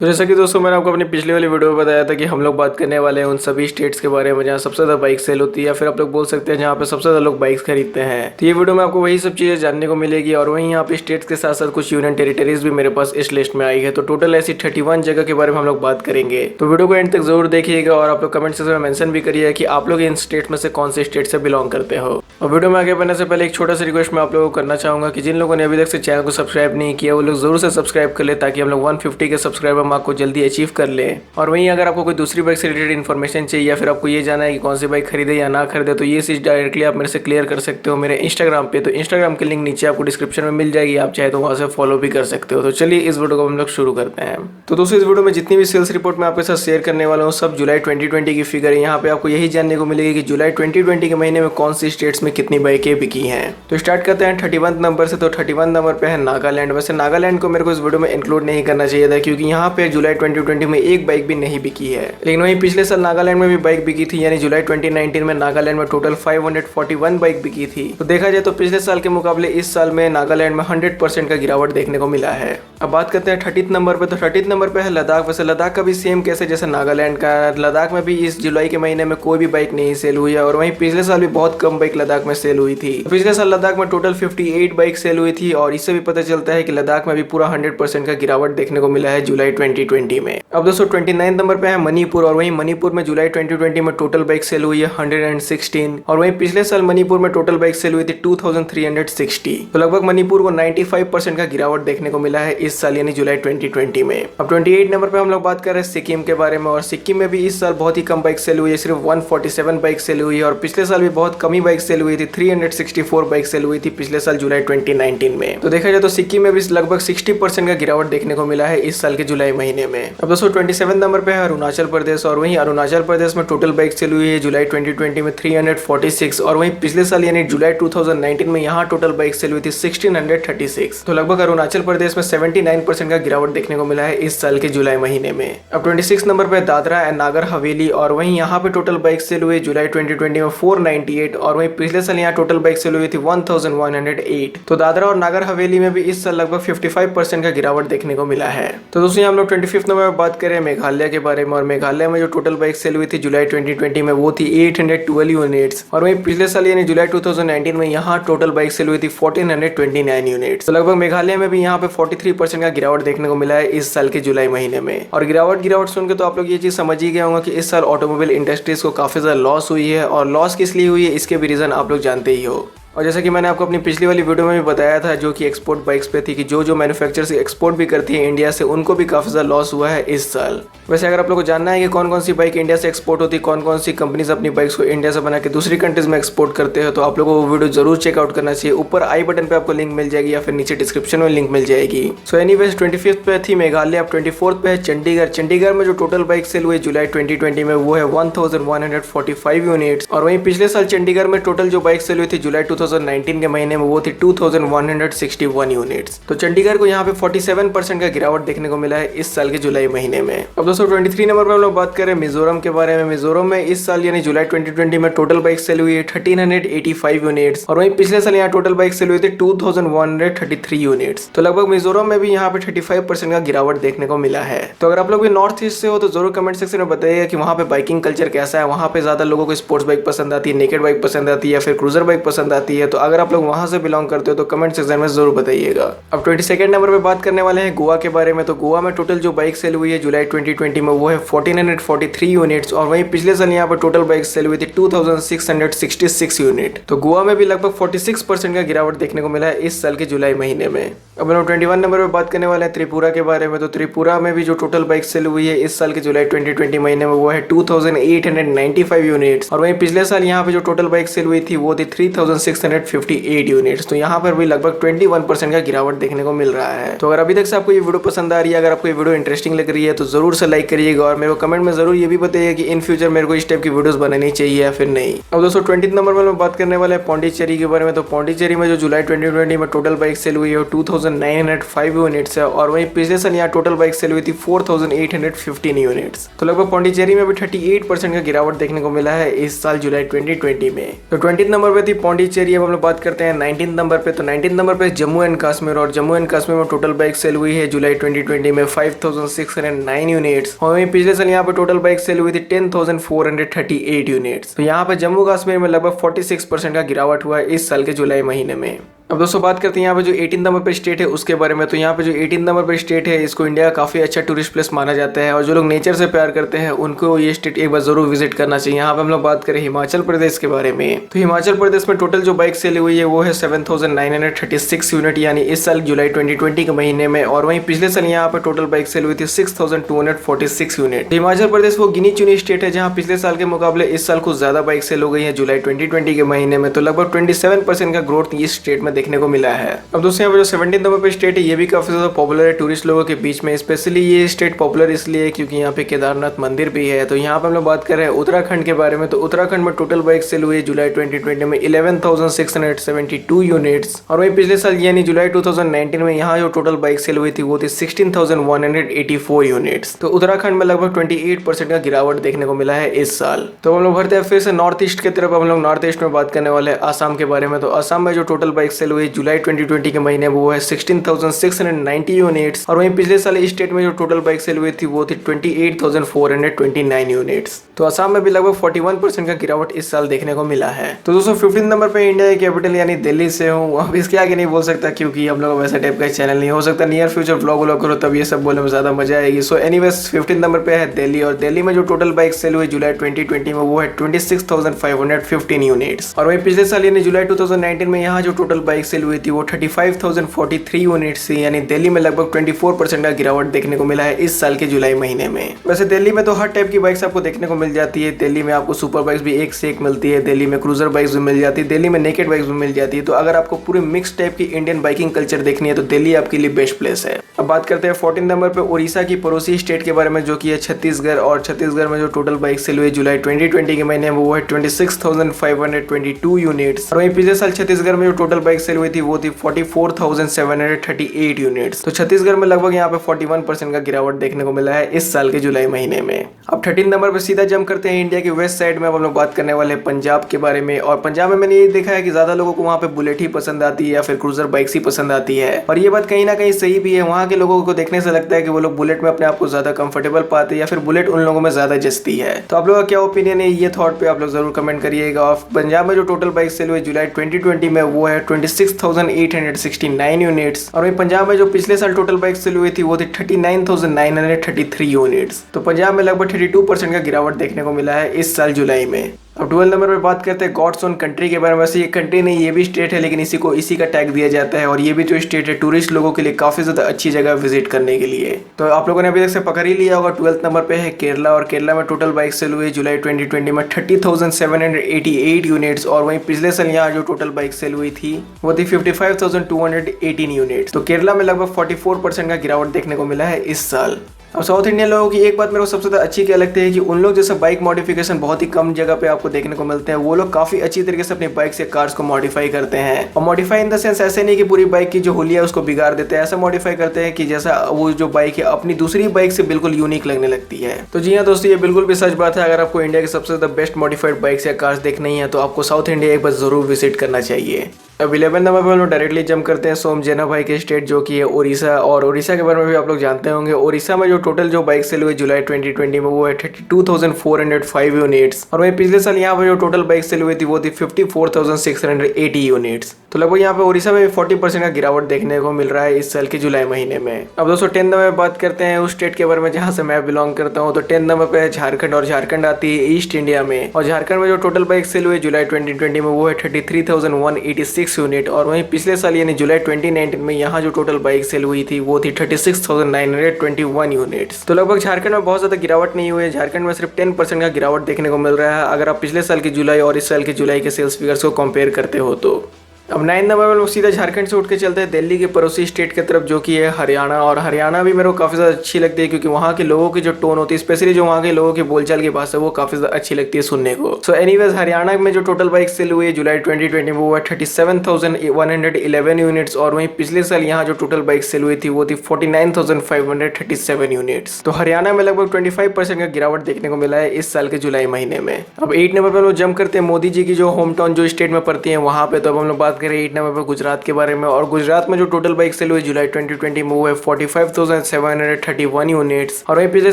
तो जैसा कि दोस्तों मैंने आपको अपनी पिछली वाली वीडियो में बताया था कि हम लोग बात करने वाले हैं उन सभी स्टेट्स के बारे में जहाँ सबसे ज़्यादा बाइक सेल होती है या फिर आप लोग बोल सकते हैं जहाँ पे सबसे ज़्यादा लोग बाइक्स खरीदते हैं। तो ये वीडियो में आपको वही सब चीज़ें जानने को मिलेगी और वहीं यहाँ पे स्टेट्स के साथ साथ कुछ यूनियन टेरिटरीज भी मेरे पास इस लिस्ट में आई है। तो टोटल ऐसी 31 जगह के बारे में हम लोग बात करेंगे। तो वीडियो को एंड तक जरूर देखिएगा और आप लोग कमेंट सेक्शन में मेंशन भी करिए कि आप लोग इन स्टेट में से कौन से स्टेट से बिलोंग करते हो। और वीडियो में आगे बढ़ने से पहले एक छोटा सा रिक्वेस्ट मैं आप लोगों को करना चाहूंगा कि जिन लोगों ने अभी तक से चैनल को सब्सक्राइब नहीं किया वो लोग जरूर से सब्सक्राइब कर ले ताकि हम लोग 150 के सब्सक्राइबर मार्क को जल्दी अचीव कर ले। और वहीं अगर आपको कोई दूसरी बाइक से रिलेटेड इन्फॉर्मेशन चाहिए या फिर आपको ये जाना है कि कौन सी बाइक खरीदे या ना खरीदे तो ये चीज़ डायरेक्टली आप मेरे से क्लियर कर सकते हो मेरे इंस्टाग्राम पे। तो इंस्टाग्राम की लिंक नीचे आपको डिस्क्रिप्शन में मिल जाएगी, आप चाहे तो वहाँ से फॉलो भी कर सकते हो। तो चलिए इस वीडियो को हम लोग शुरू करते हैं। तो दोस्तों इस वीडियो में जितनी भी सेल्स रिपोर्ट मैं आपके साथ शेयर करने वाला हूँ सब जुलाई 2020 की फिगर है। यहाँ पे आपको यही जानने को मिलेगी कि जुलाई 2020 के महीने में कौन सी स्टेट्स में कितनी बाइकें बिकी हैं। तो स्टार्ट करते हैं 31 नंबर से। तो 31 नंबर पे है नागालैंड। वैसे नागालैंड को मेरे को इस वीडियो में इंक्लूड नहीं करना चाहिए था क्योंकि यहाँ पे जुलाई 2020 में एक बाइक भी नहीं बिकी है, लेकिन वहीं पिछले साल नागालैंड में भी बाइक बिकी थी, यानी जुलाई 2019 में नागालैंड में टोटल 541 बाइक बिकी थी। तो देखा जाए तो पिछले साल के मुकाबले इस साल में नागालैंड में 100% का गिरावट देखने को मिला है। अब बात करते हैं 30 नंबर पे। तो 30 नंबर पे है लद्दाख। वैसे लद्दाख का भी सेम कैसे जैसे नागालैंड का, लद्दाख में भी इस जुलाई के महीने में कोई भी बाइक नहीं सेल हुई है और वहीं पिछले साल भी बहुत कम बाइक लद्दाख में सेल हुई थी। पिछले साल लद्दाख में टोटल 58 बाइक सेल हुई थी और इससे भी पता चलता है कि लद्दाख में भी पूरा 100% का गिरावट देखने को मिला है जुलाई 2020 में। अब दोस्तों 29 नंबर पे है मणिपुर और वहीं मणिपुर में जुलाई 2020 में टोटल बाइक सेल हुई है 116 और वहीं पिछले साल मणिपुर में टोटल बाइक सेल हुई थी 2360। तो लगभग मणिपुर को 95% का गिरावट देखने को मिला है इस साल यानी जुलाई 2020 में। अब 28 नंबर पे हम लोग बात कर रहे हैं सिक्किम के बारे में और सिक्किम में भी इस साल बहुत ही कम बाइक सेल हुई है, सिर्फ 147 बाइक सेल हुई है और पिछले साल भी बहुत कम ही बाइक सेल हुई थी, 364 बाइक सेल हुई थी पिछले साल जुलाई 2019 में। तो देखा जाए तो सिक्किम में भी लगभग 60% का गिरावट देखने को मिला है इस साल के जुलाई महीने में। अब दोस्तों 27 नंबर पे है अरुणाचल प्रदेश और वहीं अरुणाचल प्रदेश में टोटल बाइक सेल हुई है जुलाई 2020 में 346 और वहीं पिछले साल यानी जुलाई 2019 में यहाँ टोटल बाइक सेल हुई थी 1636। तो लगभग अरुणाचल प्रदेश में 79% का गिरावट देखने को मिला है इस साल के जुलाई महीने में। अब 26 नंबर पे दादरा एंड नागर हवेली और वहीं यहाँ पे टोटल बाइक सेल हुई जुलाई 2020 में 498 और वहीं पिछले साल यहाँ टोटल बाइक सेल हुई थी 1108। तो दादरा और नागर हवेली में भी इस साल लगभग 55% का गिरावट देखने को मिला है। तो दोस्तों हम लोग 25 नंबर में बात करें मेघालय के बारे में और मेघालय में जो टोटल बाइक सेल हुई थी जुलाई 2020 में वो थी 812 यूनिट्स और वहीं पिछले साल यानी जुलाई 2019 में यहाँ टोटल बाइक सेल हुई थी 1429 यूनिट्स। तो लगभग मेघालय में भी यहाँ पे 43% का गिरावट देखने को मिला है इस साल के जुलाई महीने में। और गिरावट सुन के तो आप लोग ये चीज समझ ही गए होंगे कि इस साल ऑटोमोबाइल इंडस्ट्रीज को काफी ज्यादा लॉस हुई है और लॉस किस लिए हुई है इसके भी रीजन आप लोग जानते ही हो। और जैसा कि मैंने आपको अपनी पिछली वाली वीडियो में भी बताया था जो कि एक्सपोर्ट बाइक्स पे थी कि जो मैन्युफैक्चरर्स एक्सपोर्ट भी करती है इंडिया से उनको भी काफी ज्यादा लॉस हुआ है इस साल। वैसे अगर आप लोगों को जानना है कि कौन कौन सी बाइक इंडिया से एक्सपोर्ट होती है, कौन कौन सी कंपनीज अपनी बाइक्स को इंडिया से बना के दूसरी कंट्रीज में एक्सपोर्ट करते हैं तो आप लोगों को वो वीडियो जरूर चेकआउट करना चाहिए। ऊपर आई बटन पे आपको लिंक मिल जाएगी या फिर नीचे डिस्क्रिप्शन में लिंक मिल जाएगी। सो एनीवेज 25th पे थी मेघालय। अब 24th पे है चंडीगढ़। चंडीगढ़ में जो टोटल बाइक सेल हुई जुलाई 2020 में वो है 1145 यूनिट्स और वहीं पिछले साल चंडीगढ़ में टोटल जो बाइक सेल हुई थी जुलाई 2019 के महीने में वो थी 2161 यूनिट्स। तो चंडीगढ़ को यहाँ पे 47% का गिरावट देखने को मिला है इस साल के जुलाई महीने में। अब दोस्तों 23 नंबर पर हम लोग बात करें मिजोरम के बारे में। मिजोरम में इस साल यानी जुलाई 2020 में टोटल बाइक सेल हुई है 1385 यूनिट्स और वहीं पिछले साल यहाँ टोटल बाइक सेल हुई थी 2133 यूनिट्स। तो लगभग मिजोरम में भी यहाँ पे 35% का गिरावट देखने को मिला है। तो अगर आप लोग भी नॉर्थ ईस्ट से हो तो जरूर कमेंट सेक्शन में बताइएगा कि वहाँ पे बाइकिंग कल्चर कैसा है, वहाँ पे ज्यादा लोगों को स्पोर्ट्स बाइक पसंद आती है, नेकेड बाइक पसंद आती है या फिर क्रूजर बाइक पसंद आती है। तो अगर आप लोग वहाँ से बिलोंग करते हो तो कमेंट सेक्शन में जरूर बताइएगा। अब 22nd नंबर पे बात करने वाले हैं गोवा के बारे में। तो गोवा में टोटल जो बाइक सेल हुई है जुलाई 2020 में वो है 1443 यूनिट्स और वहीं पिछले साल यहाँ पर टोटल बाइक सेल हुई थी 2666 यूनिट। तो गोवा में भी लगभग 46% का गिरावट देखने को मिला है इस साल के जुलाई महीने में। अब हम 21 नंबर पे बात करने वाले हैं त्रिपुरा के बारे में। तो त्रिपुरा में भी जो टोटल बाइक सेल हुई है इस साल के जुलाई 2020 महीने में वो है 2895 यूनिट्स और वहीं पिछले साल यहाँ पे जो टोटल बाइक सेल हुई थी वो थी 3658 यूनिट्स। तो यहाँ पर भी लगभग 21% का गिरावट देखने को मिल रहा है। तो अगर अभी तक से आपको ये वीडियो पसंद आ रही है, अगर आपको ये वीडियो इंटरेस्टिंग लग रही है तो जरूर से लाइक करिएगा और मेरे को कमेंट में जरूर ये भी बताइए कि इन फ्यूचर मेरे को इस टाइप की वीडियोस बनानी चाहिए या फिर नहीं। अब दोस्तों 20 नंबर पर मैं बात करने वाला है पौंडीचेरी के बारे में। तो पौंडीचेरी में जो जुलाई 2020 में टोटल बाइक सेल हुई है 2905 यूनिट्स है और वहीं पिछले साल यहाँ टोटल बाइक सेल हुई थी 4815 यूनिट्स। तो लगभग पौंडीचेरी में भी 38% का गिरावट देखने को मिला है इस साल जुलाई 2020 में। तो 20 नंबर पे थी पौंडीचेरी। अब हम लोग बात करते हैं 19 नंबर पे। तो 19 नंबर पे जम्मू एंड कश्मीर और जम्मू एंड कश्मीर में टोटल बाइक सेल हुई है जुलाई 2020 में 5609 यूनिट्स और वहीं पिछले साल यहाँ पे टोटल बाइक सेल हुई थी 10438 यूनिट्स। तो यहाँ पे जम्मू कश्मीर में लगभग 46% का गिरावट हुआ है इस साल के जुलाई महीने में। अब दोस्तों बात करते हैं यहाँ पे जो 18 नंबर पर स्टेट है उसके बारे में। तो यहाँ पे जो 18 नंबर पर स्टेट है इसको इंडिया का काफी अच्छा टूरिस्ट प्लेस माना जाता है और जो लोग नेचर से प्यार करते हैं उनको ये स्टेट एक बार जरूर विजिट करना चाहिए। यहाँ पे हम लोग बात करें हिमाचल प्रदेश के बारे में। तो हिमाचल प्रदेश में टोटल जो बाइक सेल हुई है वो है 7936 यूनिट यानी इस साल जुलाई 2020 के महीने में और वहीं पिछले साल यहाँ पे टोटल बाइक सेल हुई थी 6246 यूनिट। हिमाचल प्रदेश वो गिनी चुनी स्टेट है जहाँ पिछले साल के मुकाबले इस साल कुछ ज्यादा बाइक सेल हो गई है जुलाई 2020 के महीने में। तो लगभग 27% का ग्रोथ इस स्टेट में देखने को मिला है। अब दोस्तों यहाँ पे जो 17 नंबर पे स्टेट है ये भी काफी ज्यादा पॉपुलर है टूरिस्ट लोगों के बीच में। स्पेशली ये स्टेट पॉपुलर इसलिए है क्योंकि यहाँ पे केदारनाथ मंदिर भी है। तो यहाँ पे हम लोग बात कर रहे हैं उत्तराखंड के बारे में। तो उत्तराखंड में टोटल बाइक सेल हुई जुलाई 2020 में 11,672 यूनिट्स और वही पिछले साल यानी जुलाई 2019 में यहाँ जो टोटल बाइक सेल हुई थी वो थी 16,184 यूनिट्स। तो उत्तराखंड में लगभग 28% का गिरावट देखने को मिला है इस साल। तो हम लोग बढ़ते हैं फिर से नॉर्थ ईस्ट की तरफ। हम लोग नॉर्थ ईस्ट में बात करने वाले हैं आसाम के बारे में। तो आसाम में जो टोटल बाइक सेल हुई जुलाई 2020 के महीने वो है 16,690 यूनिट्स और वहीं पिछले साल इस स्टेट में जो टोटल बाइक सेल हुई थी वो थी 28,429 यूनिट्स। तो असम में भी लगभग 41% का गिरावट इस साल देखने को मिला है। तो दोस्तों 15 नंबर पे इंडिया की कैपिटल यानी दिल्ली से हूँ। अब इसके आगे नहीं बोल सकता क्योंकि हम लोग वैसा टाइप का चैनल नहीं हो सकता। नियर फ्यूचर व्लॉग करो तब ये सब बोलने में ज्यादा मजा आएगी। सो एनीवेज 15 नंबर पे है दिल्ली और दिल्ली में जो टोटल बाइक सेल हुई जुलाई 2020 में वो है 26,515 यूनिट्स और वहीं पिछले साल यानी जुलाई 2019 में यहाँ जो टोटल बाइक सेल हुई थी वो 35,043 यूनिट्स थी यानी दिल्ली में लगभग 24% का गिरावट देखने को मिला है इस साल के जुलाई महीने में। वैसे दिल्ली में तो हर टाइप की बाइक्स आपको देखने को मिल जाती है। दिल्ली में आपको सुपर बाइक्स भी एक से एक मिलती है, दिल्ली में क्रूजर बाइक्स भी मिल जाती है, दिल्ली में नेकेड बाइक्स भी मिल जाती है। तो अगर आपको पूरी मिक्स टाइप की इंडियन बाइकिंग कल्चर देखनी है तो दिल्ली आपके लिए बेस्ट प्लेस है। अब बात करते हैं 14 नंबर पे उड़ीसा की पड़ोसी स्टेट के बारे में जो कि है छत्तीसगढ़ और छत्तीसगढ़ में जो टोटल बाइक सेल हुई जुलाई 2020 के महीने में वो है 26,522 यूनिट्स और वहीं पिछले साल छत्तीसगढ़ में जो टोटल बाइक सेल हुई थी वो थी 44,738 यूनिट्स। तो छत्तीसगढ़ में लगभग यहाँ पे 41% का गिरावट देखने को मिला है इस साल के जुलाई महीने में। अब 13 नंबर पे सीधा जंप करते हैं इंडिया की वेस्ट साइड में। अब हम लोग बात करने वाले हैं पंजाब के बारे में और पंजाब में मैंने ये देखा है कि ज्यादा लोगों को वहाँ पे बुलेट ही पसंद आती है या फिर क्रूजर बाइक्स ही पसंद आती है और ये बात कहीं ना कहीं सही भी है। वहाँ के लोगों को देखने से लगता है कि वो लोग बुलेट में अपने आप को ज्यादा कंफर्टेबल पाते हैं या फिर बुलेट उन लोगों में ज्यादा जचती है। तो आप लोगों का क्या ओपिनियन है ये थॉट पे आप लोग जरूर कमेंट करिएगा। और पंजाब में जो टोटल बाइक सेल हुई जुलाई 2020 में वो है 26,869 यूनिट्स और वहीं पंजाब में जो पिछले साल टोटल बाइक सेल हुई थी वो थी 39,933 यूनिट्स। तो पंजाब में लगभग 32% का गिरावट देखने को मिला है इस साल जुलाई में। अब 12 नंबर पे बात करते हैं गॉड्स ओन कंट्री के बारे में। वैसे ये कंट्री नहीं ये भी स्टेट है लेकिन इसी का टैग दिया जाता है और ये भी जो स्टेट है टूरिस्ट लोगों के लिए काफी ज्यादा अच्छी जगह विजिट करने के लिए। तो आप लोगों ने अभी तक से पकड़ ही लिया होगा। 12 नंबर पे है केरला और केरला में टोटल बाइक सेल हुई जुलाई 2020 में 30,788 यूनिट्स और वहीं पिछले साल यहाँ जो टोटल बाइक सेल हुई थी वो थी 55,218 यूनिट्स। तो केरला में लगभग 44% का गिरावट देखने को मिला है इस साल। अब साउथ इंडियन लोगों की एक बात मेरे को सबसे ज्यादा अच्छी क्या लगती है कि उन लोग जैसे बाइक मॉडिफिकेशन बहुत ही कम जगह पे आपको देखने को मिलते हैं। वो लोग काफी अच्छी तरीके से अपनी बाइक्स या कार्स को मॉडिफाई करते हैं और मॉडिफाई इन द सेंस ऐसे नहीं कि पूरी बाइक की जो हुलिया है उसको बिगाड़ देते हैं। ऐसा मॉडिफाई करते हैं कि जैसा वो जो बाइक है अपनी दूसरी बाइक से बिल्कुल यूनिक लगने लगती है। तो जी हाँ दोस्तों ये बिल्कुल भी सच बात है। अगर आपको इंडिया की सबसे ज्यादा बेस्ट मॉडिफाइड बाइक्स या कार्स देखनी है तो आपको साउथ इंडिया एक बार जरूर विजिट करना चाहिए। अब 11 नंबर पर हम लोग डायरेक्टली जंप करते हैं सोमजेना भाई के स्टेट जो कि है उड़ीसा और उड़ीसा के बारे में भी आप लोग जानते होंगे। उड़ीसा में जो टोटल जो बाइक सेल हुई जुलाई 2020 में वो है 32,405 यूनिट्स और वहीं पिछले साल यहाँ पर जो टोटल बाइक सेल हुई थी वो थी 54,680 यूनिट्स। तो लगभग यहाँ पे उड़ीसा में 40% का गिरावट देखने को मिल रहा है इस साल के जुलाई महीने में। अब दोस्तों 10 नंबर में बात करते हैं उस स्टेट के बारे में जहाँ से मैं बिलोंग करता हूँ। तो 10 नंबर पे है झारखंड और झारखंड आती है ईस्ट इंडिया में और झारखंड में जो टोटल बाइक सेल हुई जुलाई 2020 में वो है 33,186 यूनिट और वहीं पिछले साल यानी जुलाई 2019 में यहाँ जो टोटल बाइक सेल हुई थी वो थी 36,921 यूनिट्स। तो लगभग झारखंड में बहुत ज्यादा गिरावट नहीं हुई है। झारखंड में सिर्फ 10% का गिरावट देखने को मिल रहा है अगर आप पिछले साल की जुलाई और इस साल की जुलाई के सेल्स फिगर्स को कंपेयर करते हो तो। अब 9 नंबर में लोग सीधा झारखंड से उठ के चलते हैं दिल्ली के पड़ोसी स्टेट की तरफ, जो कि है हरियाणा। और हरियाणा भी मेरे को काफ़ी ज़्यादा अच्छी लगती है क्योंकि वहाँ के लोगों की जो टोन होती है, स्पेशली जो वहाँ के लोगों की बोलचाल की भाषा है, वो काफ़ी ज़्यादा अच्छी लगती है सुनने को। सो एनीवेज, हरियाणा में जो टोटल बाइक सेल हुई है जुलाई 2020 में, वो है 37,111 यूनिट्स। और वहीं पिछले साल यहाँ जो टोटल बाइक सेल हुई थी वो थी 49,537 यूनिट्स। तो हरियाणा में लगभग 25% का गिरावट देखने को मिला है इस साल के जुलाई महीने में। अब 8 नंबर पर हम लोग जंप करते हैं मोदी जी की जो होम टाउन जो स्टेट में पड़ती है वहाँ पे। तो अब हम लोग बात करें 8 नंबर पर गुजरात के बारे में। और गुजरात में जो टोटल बाइक सेल हुई जुलाई 2020 में, वो है 45,731 यूनिट्स। और वहीं पिछले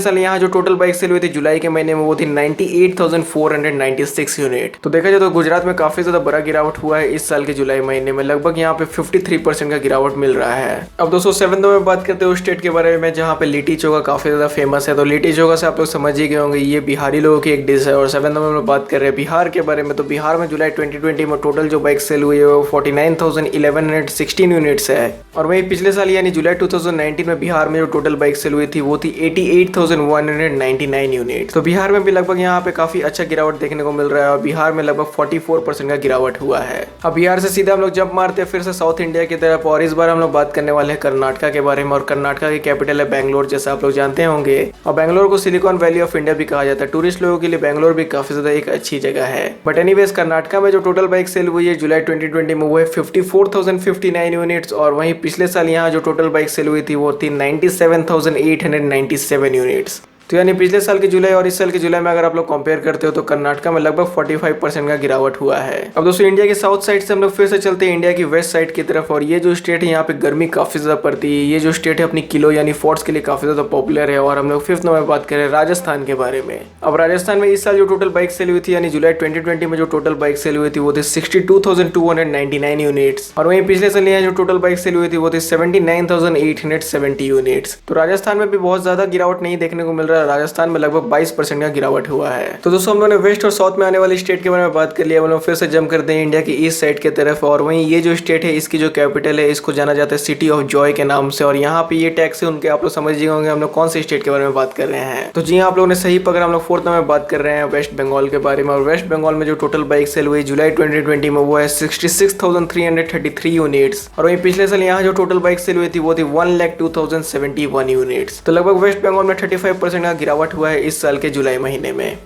साल यहाँ जो टोटल बाइक सेल हुई थी जुलाई के महीने में, वो थी 98,496 यूनिट। तो देखा जाए तो गुजरात में काफी ज्यादा बड़ा गिरावट हुआ है इस साल के जुलाई महीने में, लगभग यहाँ पे 53% का गिरावट मिल रहा है। अब दोस्तों 7 में बात करते हैं उस स्टेट के बारे में जहाँ पे लिट्टी चोखा काफी ज्यादा फेमस है। तो लिट्टी चोखा से आप लोग समझ ही गए होंगे, ये बिहारी लोगों की एक डिश है। और 7 में हम लोग बात कर रहे हैं बिहार के बारे में। तो बिहार में जुलाई 2020 में टोटल जो बाइक सेल हुई है वो 49,1116 यूनिट्स है। और वहीं पिछले साल यानी जुलाई 2019 में बिहार में जो टोटल बाइक सेल हुई थी वो थी 88,199 यूनिट। तो बिहार में भी लगभग यहाँ पे काफी अच्छा गिरावट देखने को मिल रहा है और बिहार में लगभग 44% का गिरावट हुआ है। अब बिहार से सीधा हम लोग जंप मारते हैं फिर से साउथ इंडिया की तरफ। और इस बार हम लोग बात करने वाले हैं कर्नाटका के बारे में। और कर्नाटका की कैपिटल है बैंगलोर, जैसा आप लोग जानते होंगे। और बैंगलोर को सिलिकॉन वैली ऑफ इंडिया भी कहा जाता है। टूरिस्ट लोगों के लिए बैंगलोर भी काफी ज्यादा एक अच्छी जगह है। बट एनीवेज, कर्नाटका में जो टोटल बाइक सेल हुई है जुलाई 2020 में, वो है 54,059 यूनिट्स। और वहीं पिछले साल यहाँ जो टोटल बाइक सेल हुई थी वो थी 97,897 यूनिट्स। तो यानी पिछले साल की जुलाई और इस साल की जुलाई में अगर आप लोग कंपेयर करते हो तो कर्नाटका में लगभग 45% का गिरावट हुआ है। अब दोस्तों इंडिया के साउथ साइड से हम लोग फिर से चलते हैं इंडिया की वेस्ट साइड की तरफ। और ये जो स्टेट है यहाँ पे गर्मी काफी ज्यादा पड़ती है। ये जो स्टेट है अपनी किलो यानी फोर्ट्स के लिए काफी ज्यादा पॉपुलर है। और हम लोग 5th नंबर बात करें राजस्थान के बारे में। अब राजस्थान में इस साल जो टोटल बाइक सेल हुई थी यानी जुलाई 2020 में जो टोटल बाइक सेल हुई थी वो थी 62,299 यूनिट्स। और वहीं पिछले साल यहाँ जो टोटल बाइक सेल हुई थी वो थी 79,870 यूनिट्स। तो राजस्थान में भी बहुत ज्यादा गिरावट नहीं देखने को मिल रहा है। राजस्थान में लगभग 22% का गिरावट हुआ है। तो दोस्तों हम लोगों ने वेस्ट और साउथ में आने वाली स्टेट के बारे में बात कर लिया। हम लोग फिर से जंप करते हैं इंडिया की ईस्ट साइड की तरफ। और वहीं ये जो स्टेट है इसकी जो कैपिटल है इसको जाना जाता है सिटी ऑफ जॉय के नाम से। और यहाँ पे ये टैक्स है उनके, आप लोग समझ ही होंगे हम लोग कौन से स्टेट के बारे में बात कर रहे हैं। तो जी हाँ, आप लोगों ने सही पकड़ा, हम लोग 4th में बात कर रहे हैं वेस्ट बंगाल के बारे में। और वेस्ट बंगाल में जो टोटल बाइक सेल हुई जुलाई 2020 में वो है 66,333 यूनिट्स। और वहीं पिछले साल यहाँ जो टोटल बाइक सेल हुई थी वो थी 1,02,071 यूनिट्स। तो लगभग वेस्ट बंगाल में 35% का गिरावट हुआ है इस साल के जुलाई महीने में।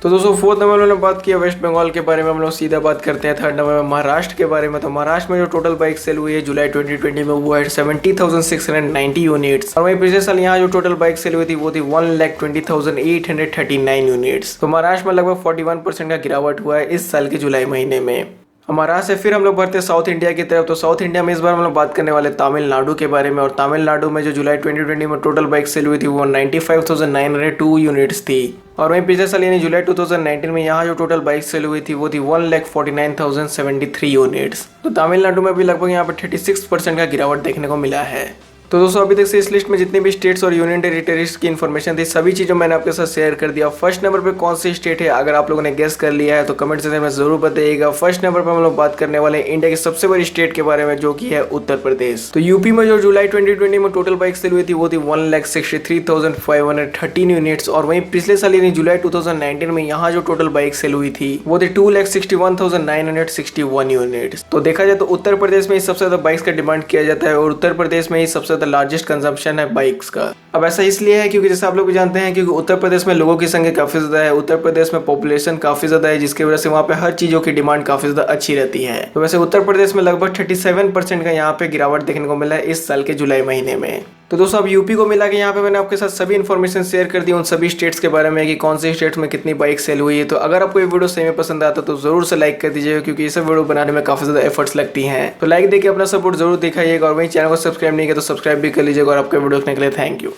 तो दोस्तों 4th नंबर में बात किया वेस्ट बंगाल के बारे में, हम लोग सीधा बात करते हैं 3rd नंबर में महाराष्ट्र के बारे में। तो महाराष्ट्र में जो टोटल बाइक सेल हुई है जुलाई 2020 में वो है 70,690 यूनिट्स। और वहीं पिछले साल यहाँ जो टोटल बाइक सेल हुई थी वो थी 1,20,839 यूनिट्स। तो महाराष्ट्र में लगभग 41% का गिरावट हुआ है इस साल के जुलाई महीने में। महाराष्ट्र से फिर हम लोग बढ़ते हैं साउथ इंडिया की तरफ। तो साउथ इंडिया में इस बार हम लोग बात करने वाले तमिलनाडु के बारे में। और तमिलनाडु में जो जुलाई 2020 में टोटल बाइक सेल हुई थी वो 95,902 यूनिट्स थी। और वहीं पिछले साल यानी जुलाई 2019 में यहाँ जो टोटल बाइक सेल हुई थी वो थी 1,49,073 यूनिट्स। तो तमिलनाडु में भी लगभग यहाँ पर 36% का गिरावट देखने को मिला है। तो दोस्तों अभी तक से इस लिस्ट में जितनी भी स्टेट्स और यूनियन टेरिटरीज की इन्फॉर्मेशन थी सभी चीज़ों मैंने आपके साथ शेयर कर दिया। फर्स्ट नंबर पे कौन सी स्टेट है अगर आप लोगों ने गेस कर लिया है तो कमेंट सेक्शन में जरूर बताइएगा। फर्स्ट नंबर पर हम लोग बात करने वाले हैं इंडिया की सबसे बड़ी स्टेट के बारे में जो कि है उत्तर प्रदेश। तो यूपी में जो जुलाई 2020 में टोटल बाइक सेल हुई थी वो थी 1,63,513 यूनिट्स। और वहीं पिछले साल यानी जुलाई 2019 में यहाँ जो टोटल बाइक सेल हुई थी वो थी 2,61,961 यूनिट्स। तो देखा जाए तो उत्तर प्रदेश में सबसे ज्यादा बाइक्स का डिमांड किया जाता है और उत्तर प्रदेश में ही सबसे लार्जेस्ट कंजम्पशन है बाइक्स का। अब ऐसा इसलिए है क्योंकि जैसे आप लोग भी जानते हैं क्योंकि उत्तर प्रदेश में लोगों की संख्या काफी ज्यादा है। उत्तर प्रदेश में पॉपुलेशन काफी ज्यादा है जिसकी वजह से वहाँ पे हर चीजों की डिमांड काफी ज्यादा अच्छी रहती है। तो वैसे उत्तर प्रदेश में लगभग 37% का यहाँ पे गिरावट देखने को मिला है इस साल के जुलाई महीने में। तो दोस्तों अब यूपी को मिला के यहाँ पे मैंने आपके साथ सभी इन्फॉर्मेशन शेयर कर दी उन सभी स्टेट्स के बारे में कि कौन से स्टेट्स में कितनी बाइक सेल हुई है। तो अगर आपको ये वीडियो सही में पसंद आता तो जरूर से लाइक कर दीजिएगा क्योंकि ये सब वीडियो बनाने में काफी ज्यादा एफर्ट्स लगती हैं। तो लाइक देके अपना सपोर्ट जरूर दिखाइएगा और वही चैनल को सब्सक्राइब नहीं किया तो सब्सक्राइब भी कर लीजिएगा। और आपका वीडियो देखने के लिए थैंक यू।